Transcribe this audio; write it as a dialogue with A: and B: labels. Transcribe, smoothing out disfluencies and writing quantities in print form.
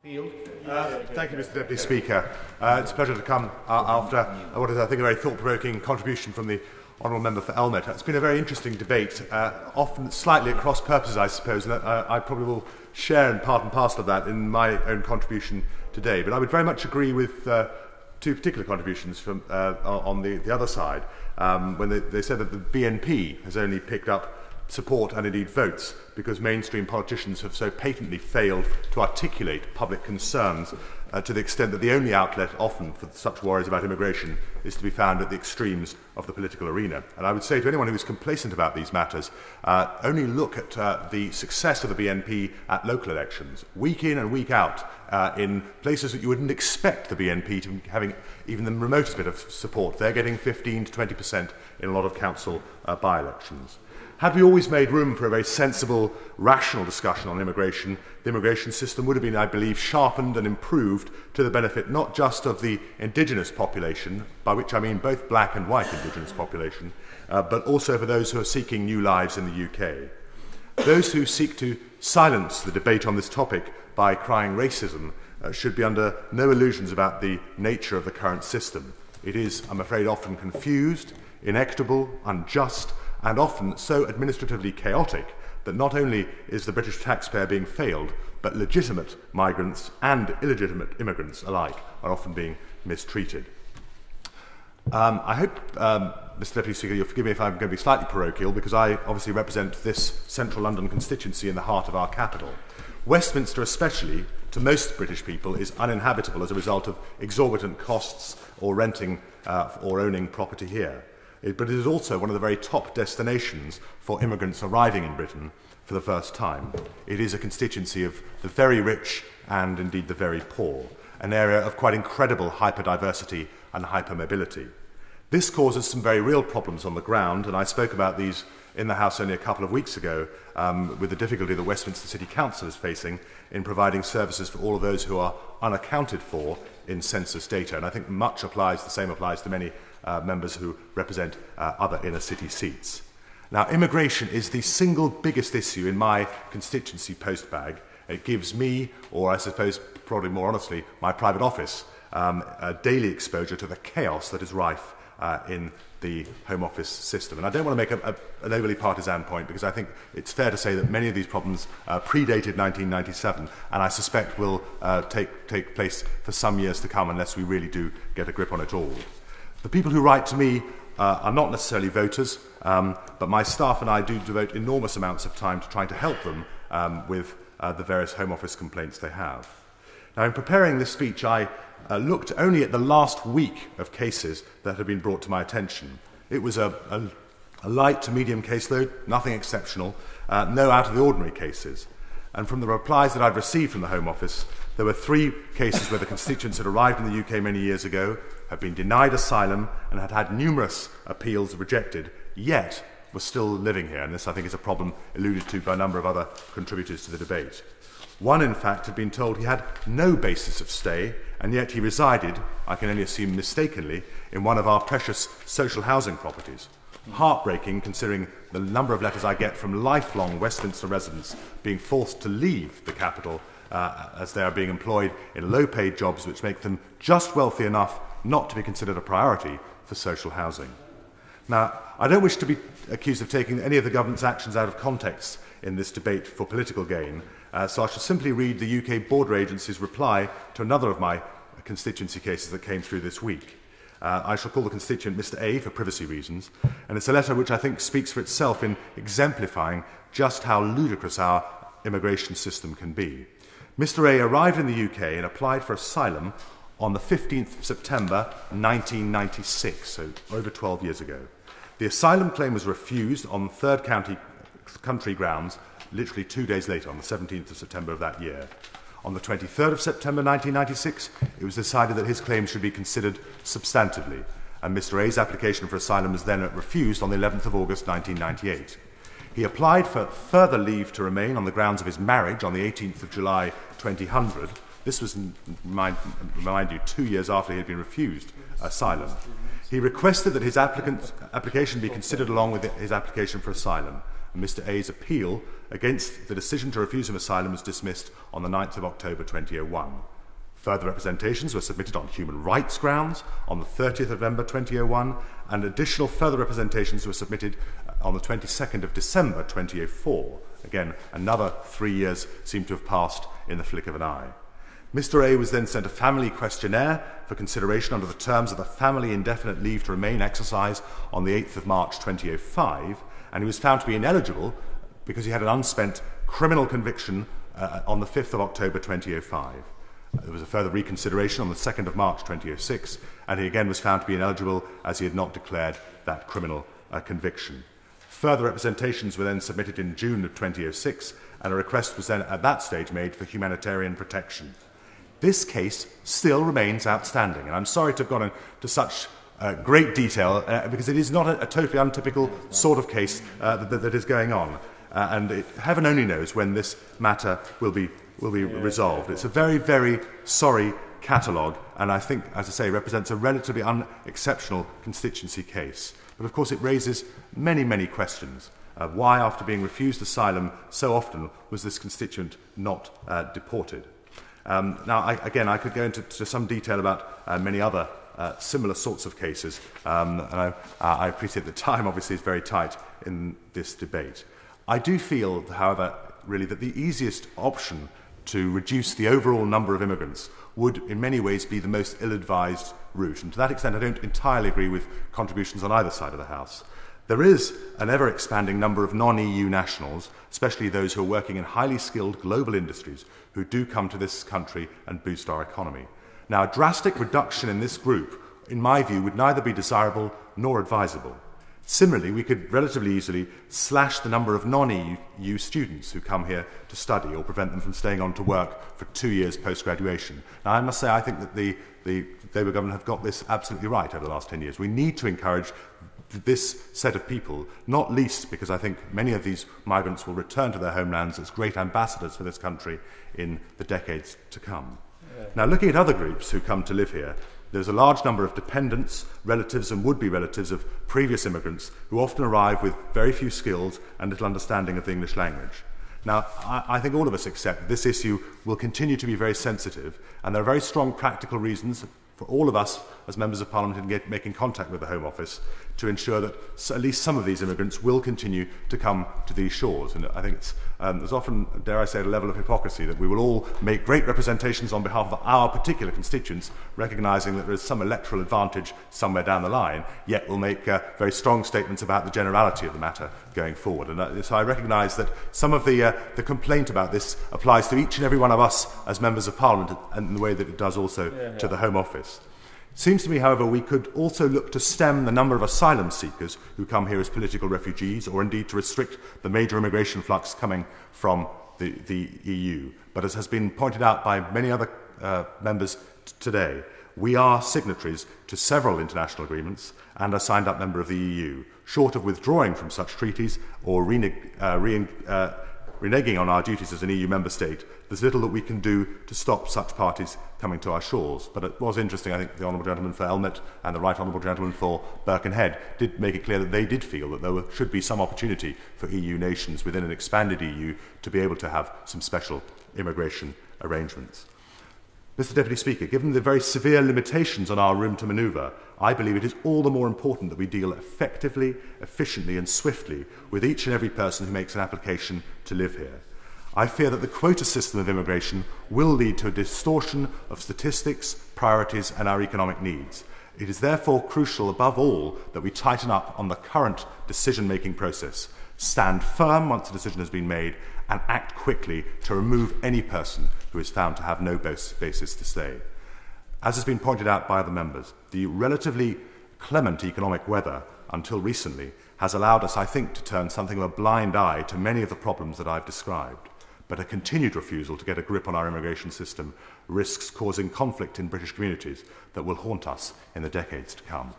A: Thank you, Mr. Deputy Speaker. It's a pleasure to come after what is, I think, a very thought-provoking contribution from the Honourable Member for Elmet. It's been a very interesting debate, often slightly at cross purposes, I suppose, and I probably will share in part and parcel of that in my own contribution today. But I would very much agree with two particular contributions from on the other side, when they said that the BNP has only picked up support and indeed votes because mainstream politicians have so patently failed to articulate public concerns to the extent that the only outlet often for such worries about immigration is to be found at the extremes of the political arena. And I would say to anyone who is complacent about these matters, only look at the success of the BNP at local elections, week in and week out, in places that you wouldn't expect the BNP to be having even the remotest bit of support. They're getting 15 to 20% in a lot of council by-elections. Had we always made room for a very sensible, rational discussion on immigration, the immigration system would have been, I believe, sharpened and improved to the benefit not just of the indigenous population, by which I mean both black and white indigenous population, but also for those who are seeking new lives in the UK. Those who seek to silence the debate on this topic by crying racism should be under no illusions about the nature of the current system. It is, I'm afraid, often confused, inequitable, unjust, and often so administratively chaotic that not only is the British taxpayer being failed, but legitimate migrants and illegitimate immigrants alike are often being mistreated. I hope, Mr. Deputy Speaker, you'll forgive me if I'm going to be slightly parochial, because I obviously represent this central London constituency in the heart of our capital. Westminster especially, to most British people, is uninhabitable as a result of exorbitant costs or renting or owning property here. But it is also one of the very top destinations for immigrants arriving in Britain for the first time. It is a constituency of the very rich and indeed the very poor, an area of quite incredible hyperdiversity and hypermobility. This causes some very real problems on the ground, and I spoke about these in the House only a couple of weeks ago with the difficulty that Westminster City Council is facing in providing services for all of those who are unaccounted for in census data. And I think the same applies to many members who represent other inner city seats. Now, immigration is the single biggest issue in my constituency postbag. It gives me, or I suppose probably more honestly, my private office, a daily exposure to the chaos that is rife in the Home Office system. And I don't want to make an overly partisan point, because I think it's fair to say that many of these problems predated 1997, and I suspect will take place for some years to come unless we really do get a grip on it all. The people who write to me are not necessarily voters, but my staff and I do devote enormous amounts of time to trying to help them with the various Home Office complaints they have. Now, in preparing this speech, I looked only at the last week of cases that had been brought to my attention. It was a light to medium caseload, nothing exceptional, no out-of-the-ordinary cases. And from the replies that I've received from the Home Office, there were 3 cases where the constituents had arrived in the UK many years ago, had been denied asylum, and had had numerous appeals rejected, yet were still living here. And this, I think, is a problem alluded to by a number of other contributors to the debate. One, in fact, had been told he had no basis of stay, and yet he resided, I can only assume mistakenly, in one of our precious social housing properties. Heartbreaking, considering the number of letters I get from lifelong Westminster residents being forced to leave the capital as they are being employed in low-paid jobs which make them just wealthy enough not to be considered a priority for social housing. Now, I don't wish to be accused of taking any of the government's actions out of context in this debate for political gain, so I shall simply read the UK Border Agency's reply to another of my constituency cases that came through this week. I shall call the constituent Mr. A for privacy reasons, and it's a letter which I think speaks for itself in exemplifying just how ludicrous our immigration system can be. Mr. A arrived in the UK and applied for asylum on the 15th of September 1996, so over 12 years ago. The asylum claim was refused on third country grounds literally 2 days later, on the 17th of September of that year. On the 23rd of September 1996, it was decided that his claim should be considered substantively, and Mr. A's application for asylum was then refused on the 11th of August 1998. He applied for further leave to remain on the grounds of his marriage on the 18th of July 2000. This was, mind you, 2 years after he had been refused asylum. He requested that his application be considered along with his application for asylum, and Mr. A's appeal against the decision to refuse him asylum was dismissed on the 9th of October 2001. Further representations were submitted on human rights grounds on the 30th of November 2001, and additional further representations were submitted on the 22nd of December 2004. Again, another 3 years seem to have passed in the flick of an eye. Mr. A was then sent a family questionnaire for consideration under the terms of the Family Indefinite Leave to Remain exercise on the 8th of March 2005, and he was found to be ineligible because he had an unspent criminal conviction on the 5th of October 2005. There was a further reconsideration on the 2nd of March 2006, and he again was found to be ineligible as he had not declared that criminal conviction. Further representations were then submitted in June of 2006, and a request was then at that stage made for humanitarian protection. This case still remains outstanding, and I'm sorry to have gone into such great detail because it is not a totally untypical sort of case that is going on, and heaven only knows when this matter will be resolved. It's a very, very sorry catalogue, and I think, as I say, represents a relatively unexceptional constituency case. But of course it raises many, many questions. Why, after being refused asylum so often, was this constituent not deported? Now, I could go into some detail about many other similar sorts of cases, and I appreciate the time obviously is very tight in this debate. I do feel, however, really that the easiest option to reduce the overall number of immigrants would in many ways be the most ill-advised route, and to that extent I don't entirely agree with contributions on either side of the House. There is an ever-expanding number of non-EU nationals, especially those who are working in highly skilled global industries, who do come to this country and boost our economy. Now, a drastic reduction in this group, in my view, would neither be desirable nor advisable. Similarly, we could relatively easily slash the number of non-EU students who come here to study or prevent them from staying on to work for 2 years post-graduation. Now, I must say, I think that the Labour government have got this absolutely right over the last 10 years. We need to encourage this set of people, not least because I think many of these migrants will return to their homelands as great ambassadors for this country in the decades to come. Now, looking at other groups who come to live here, there's a large number of dependents, relatives and would-be relatives of previous immigrants who often arrive with very few skills and little understanding of the English language. Now, I think all of us accept this issue will continue to be very sensitive, and there are very strong practical reasons for all of us as members of Parliament in making contact with the Home Office to ensure that at least some of these immigrants will continue to come to these shores. And I think there's often, dare I say, a level of hypocrisy that we will all make great representations on behalf of our particular constituents, recognising that there is some electoral advantage somewhere down the line, yet we'll make very strong statements about the generality of the matter going forward. And so I recognise that some of the complaint about this applies to each and every one of us as members of Parliament, and in the way that it does also to the Home Office. It seems to me, however, we could also look to stem the number of asylum seekers who come here as political refugees, or indeed to restrict the major immigration flux coming from the EU. But as has been pointed out by many other members today, we are signatories to several international agreements and a signed-up member of the EU. Short of withdrawing from such treaties or reneging on our duties as an EU member state, there's little that we can do to stop such parties coming to our shores. But it was interesting, I think the Honourable Gentleman for Elmet and the Right Honourable Gentleman for Birkenhead did make it clear that they did feel that there should be some opportunity for EU nations within an expanded EU to be able to have some special immigration arrangements. Mr. Deputy Speaker, given the very severe limitations on our room to manoeuvre, I believe it is all the more important that we deal effectively, efficiently and swiftly with each and every person who makes an application to live here. I fear that the quota system of immigration will lead to a distortion of statistics, priorities and our economic needs. It is therefore crucial, above all, that we tighten up on the current decision-making process, stand firm once a decision has been made, and act quickly to remove any person who is found to have no basis to stay. As has been pointed out by other members, the relatively clement economic weather until recently has allowed us, I think, to turn something of a blind eye to many of the problems that I've described. But a continued refusal to get a grip on our immigration system risks causing conflict in British communities that will haunt us in the decades to come.